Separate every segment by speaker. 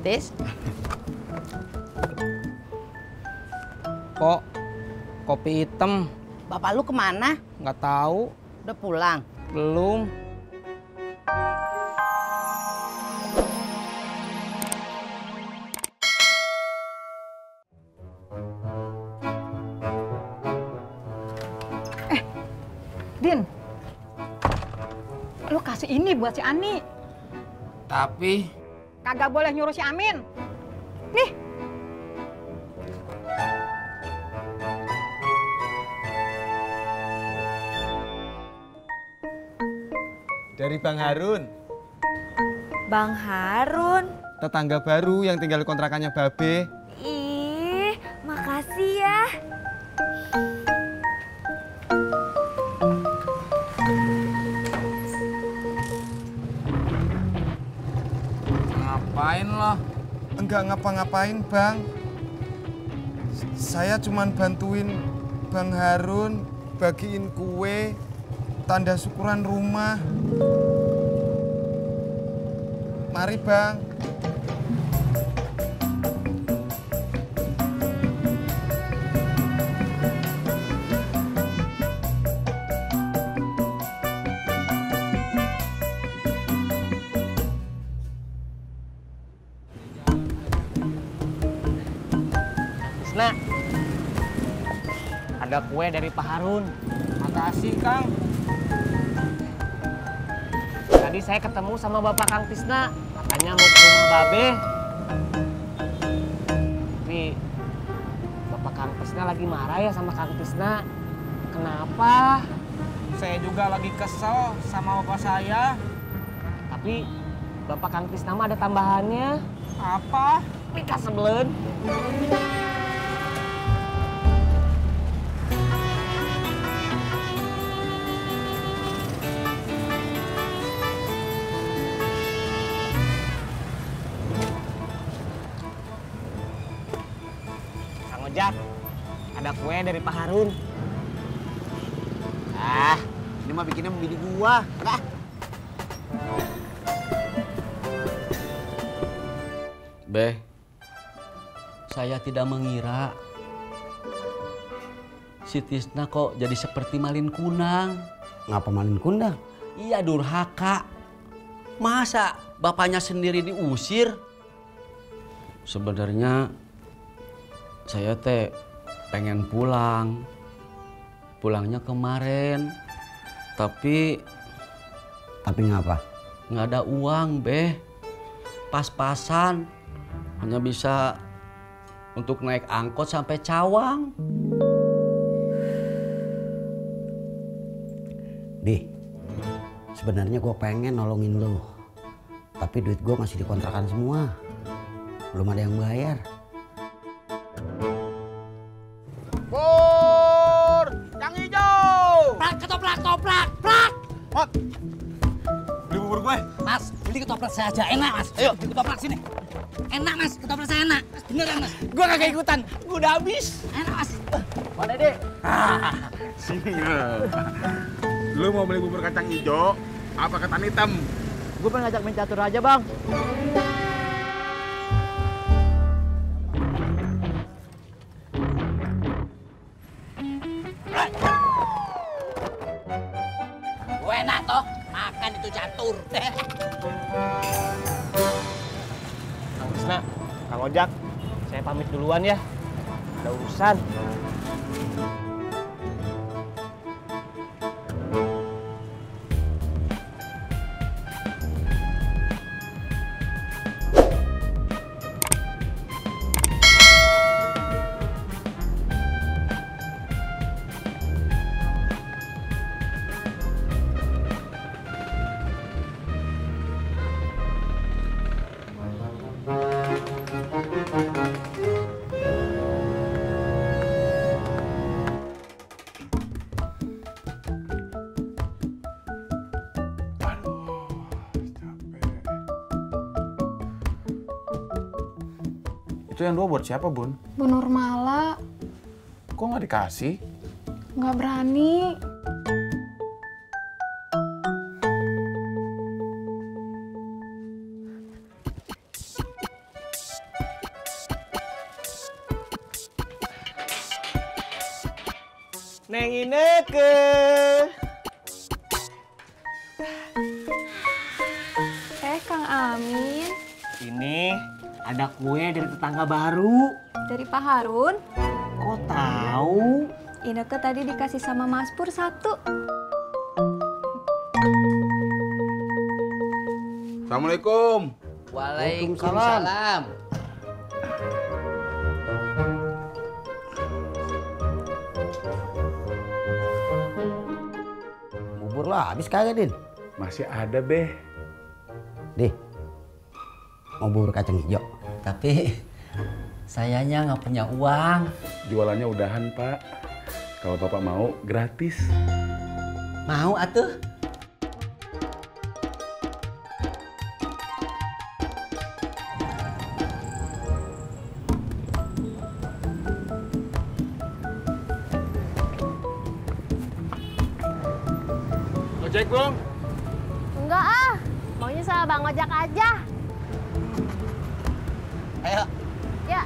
Speaker 1: Tis.
Speaker 2: Kok kopi hitam?
Speaker 1: Bapak lu kemana?
Speaker 2: Nggak tahu.
Speaker 1: Udah pulang?
Speaker 2: Belum.
Speaker 3: Din, lu kasih ini buat si Ani.
Speaker 2: Tapi
Speaker 3: Kagak boleh nyuruh si Amin. Nih.
Speaker 4: Dari Bang Harun.
Speaker 5: Bang Harun.
Speaker 4: Tetangga baru yang tinggal kontrakannya Babe.
Speaker 5: Ih, makasih ya.
Speaker 2: ngapain lo?
Speaker 4: Enggak ngapa-ngapain, Bang. Saya cuman bantuin Bang Harun bagiin kue tanda syukuran rumah. Mari, Bang.
Speaker 2: Nah, ada kue dari Pak Harun.
Speaker 4: Makasih, Kang.
Speaker 2: Tadi saya ketemu sama Bapak Kang Tisna, katanya mau ke rumah Babe. Tapi Bapak Kang Tisna lagi marah ya sama Kang Tisna. Kenapa?
Speaker 4: Saya juga lagi kesel sama bapak saya.
Speaker 2: Tapi Bapak Kang Tisna mah ada tambahannya.
Speaker 4: Apa?
Speaker 2: Nikah sebelen. Jak, ada kue dari Pak Harun.
Speaker 1: Ah, ini mah bikinnya bini gua. Nah.
Speaker 6: Beh, saya tidak mengira si Tisna kok jadi seperti Malin Kunang.
Speaker 1: Ngapa Malin Kunang?
Speaker 6: Iya, durhaka. Masa bapaknya sendiri diusir? Sebenarnya saya teh pengen pulang. Pulangnya kemarin. Tapi
Speaker 1: ngapa?
Speaker 6: nggak ada uang, Beh. Pas-pasan. Hanya bisa untuk naik angkot sampai Cawang.
Speaker 1: Di, sebenarnya gue pengen nolongin lo. Tapi duit gue masih dikontrakan semua. Belum ada yang bayar.
Speaker 4: Pur, yang hijau.
Speaker 1: Plak, ketoprak, toprak, plak.
Speaker 4: Hot. Beli bubur gue.
Speaker 1: Mas, beli ketoprak saya aja, enak mas. Ayo, beli ketoprak sini. Enak mas, ketoprak saya enak. Beneran mas.
Speaker 2: Gue kagak ikutan, gue udah habis.
Speaker 1: Enak mas.
Speaker 2: Mana deh?
Speaker 7: Sini ya. Lu mau beli bubur kacang hijau apa ketan hitam?
Speaker 2: Gue pengen ngajak main catur aja bang.
Speaker 1: Gue enak toh, makan itu catur.
Speaker 2: Kang Tisna, Kang Ojak, saya pamit duluan ya. Ada urusan.
Speaker 7: Itu yang dua buat siapa, Bun?
Speaker 8: Bu Nurmala,
Speaker 7: Kok nggak dikasih?
Speaker 8: nggak berani.
Speaker 4: Ineke.
Speaker 5: Kang Amin.
Speaker 2: Ini ada kue dari tetangga baru.
Speaker 5: Dari Pak Harun.
Speaker 2: Kok tahu?
Speaker 5: Ineke tadi dikasih sama Mas Pur 1.
Speaker 7: Assalamualaikum.
Speaker 6: Waalaikumsalam.
Speaker 1: Bubur lah habis kagak, Din?
Speaker 7: Masih ada, Beh.
Speaker 1: Dih, mau bubur kacang hijau.
Speaker 6: Tapi sayanya nggak punya uang.
Speaker 7: Jualannya udahan, Pak. Kalau Bapak mau, gratis.
Speaker 6: Mau atuh?
Speaker 7: Ojek, Bung.
Speaker 9: Enggak ah, maunya sama Bang Ojak aja.
Speaker 6: Ayo.
Speaker 9: Ya.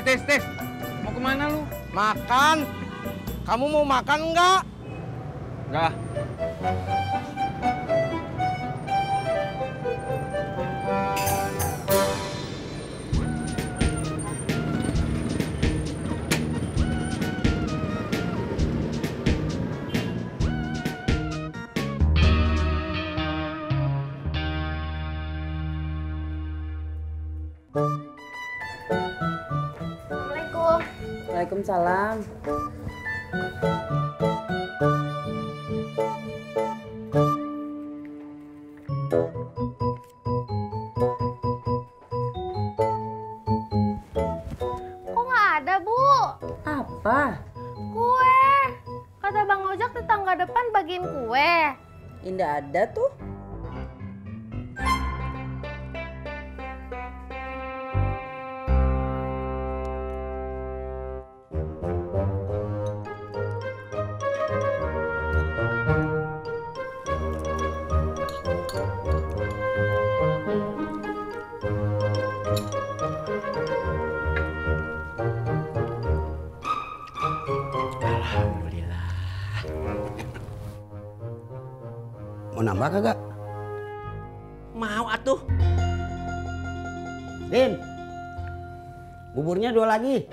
Speaker 4: Tis, mau kemana lu? Makan. Kamu mau makan enggak? Enggak.
Speaker 9: Assalamualaikum.
Speaker 2: Waalaikumsalam.
Speaker 9: Kok nggak ada, Bu?
Speaker 2: Apa?
Speaker 9: Kue. Kata Bang Ojak tetangga depan bagiin kue.
Speaker 2: Indah ada tuh.
Speaker 1: Mau nambah kagak?
Speaker 6: Mau atuh.
Speaker 1: Din, buburnya 2 lagi.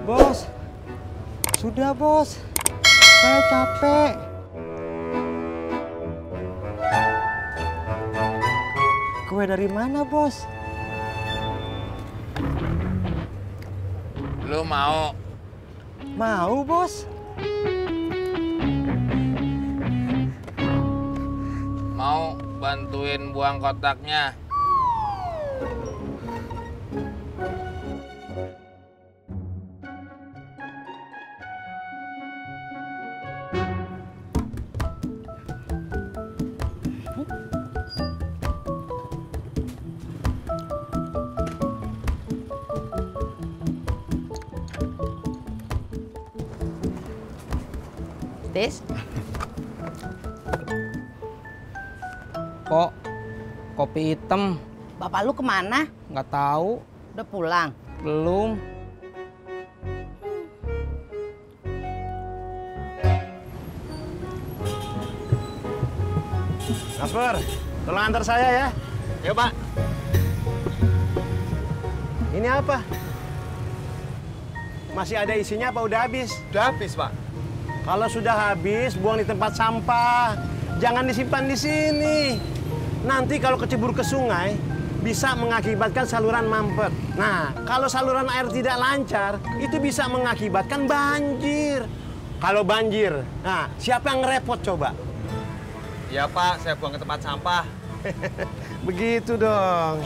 Speaker 4: Bos. Sudah, Bos. Saya capek. Kue dari mana, Bos?
Speaker 10: Lu mau?
Speaker 4: Mau, Bos.
Speaker 10: Mau bantuin buang kotaknya?
Speaker 2: Tis,
Speaker 11: Kok kopi hitam?
Speaker 2: bapak lu kemana?
Speaker 11: Nggak tahu.
Speaker 2: Udah pulang?
Speaker 11: Belum.
Speaker 4: Mas Pur, tolong antar saya ya.
Speaker 10: Yuk, Pak.
Speaker 4: Ini apa? Masih ada isinya apa udah habis?
Speaker 10: Udah habis, Pak.
Speaker 4: Kalau sudah habis, buang di tempat sampah. Jangan disimpan di sini. Nanti kalau kecebur ke sungai, bisa mengakibatkan saluran mampet. Nah, kalau saluran air tidak lancar, itu bisa mengakibatkan banjir. Kalau banjir, nah siapa yang repot coba?
Speaker 10: Iya, Pak. Saya buang ke tempat sampah.
Speaker 4: Begitu dong.